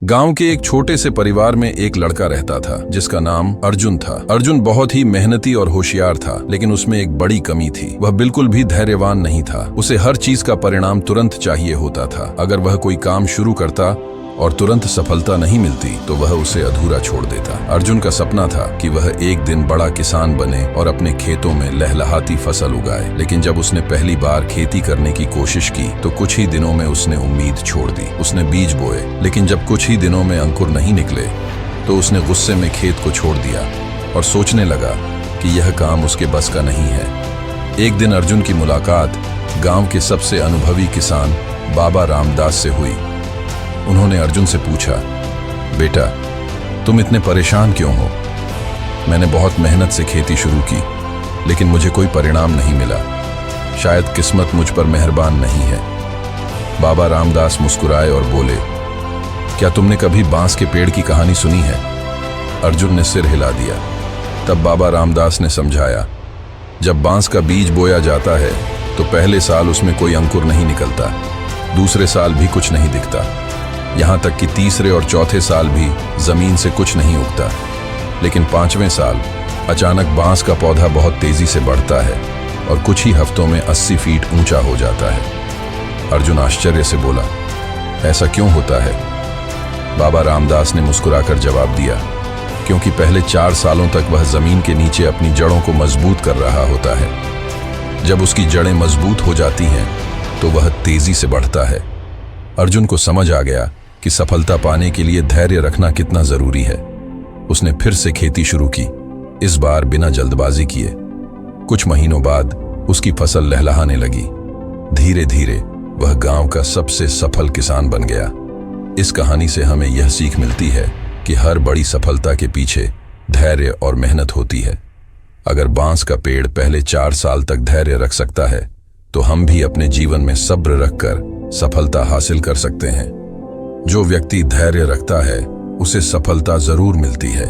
गांव के एक छोटे से परिवार में एक लड़का रहता था जिसका नाम अर्जुन था। अर्जुन बहुत ही मेहनती और होशियार था, लेकिन उसमें एक बड़ी कमी थी। वह बिल्कुल भी धैर्यवान नहीं था। उसे हर चीज का परिणाम तुरंत चाहिए होता था। अगर वह कोई काम शुरू करता और तुरंत सफलता नहीं मिलती तो वह उसे अधूरा छोड़ देता। अर्जुन का सपना था कि वह एक दिन बड़ा किसान बने और अपने खेतों में लहलहाती फसल उगाए। लेकिन जब उसने पहली बार खेती करने की कोशिश की तो कुछ ही दिनों में उसने उम्मीद छोड़ दी। उसने बीज बोए, लेकिन जब कुछ ही दिनों में अंकुर नहीं निकले तो उसने गुस्से में खेत को छोड़ दिया और सोचने लगा कि यह काम उसके बस का नहीं है। एक दिन अर्जुन की मुलाकात गांव के सबसे अनुभवी किसान बाबा रामदास से हुई। उन्होंने अर्जुन से पूछा, बेटा तुम इतने परेशान क्यों हो? मैंने बहुत मेहनत से खेती शुरू की, लेकिन मुझे कोई परिणाम नहीं मिला। शायद किस्मत मुझ पर मेहरबान नहीं है। बाबा रामदास मुस्कुराए और बोले, क्या तुमने कभी बांस के पेड़ की कहानी सुनी है? अर्जुन ने सिर हिला दिया। तब बाबा रामदास ने समझाया, जब बांस का बीज बोया जाता है तो पहले साल उसमें कोई अंकुर नहीं निकलता, दूसरे साल भी कुछ नहीं दिखता, यहाँ तक कि तीसरे और चौथे साल भी जमीन से कुछ नहीं उगता। लेकिन पांचवें साल अचानक बांस का पौधा बहुत तेजी से बढ़ता है और कुछ ही हफ्तों में 80 फीट ऊंचा हो जाता है। अर्जुन आश्चर्य से बोला, ऐसा क्यों होता है? बाबा रामदास ने मुस्कुराकर जवाब दिया, क्योंकि पहले 4 सालों तक वह जमीन के नीचे अपनी जड़ों को मजबूत कर रहा होता है। जब उसकी जड़ें मजबूत हो जाती हैं तो वह तेजी से बढ़ता है। अर्जुन को समझ आ गया कि सफलता पाने के लिए धैर्य रखना कितना जरूरी है। उसने फिर से खेती शुरू की, इस बार बिना जल्दबाजी किए। कुछ महीनों बाद उसकी फसल लहलहाने लगी। धीरे धीरे वह गांव का सबसे सफल किसान बन गया। इस कहानी से हमें यह सीख मिलती है कि हर बड़ी सफलता के पीछे धैर्य और मेहनत होती है। अगर बांस का पेड़ पहले 4 साल तक धैर्य रख सकता है तो हम भी अपने जीवन में सब्र रखकर सफलता हासिल कर सकते हैं। जो व्यक्ति धैर्य रखता है उसे सफलता जरूर मिलती है।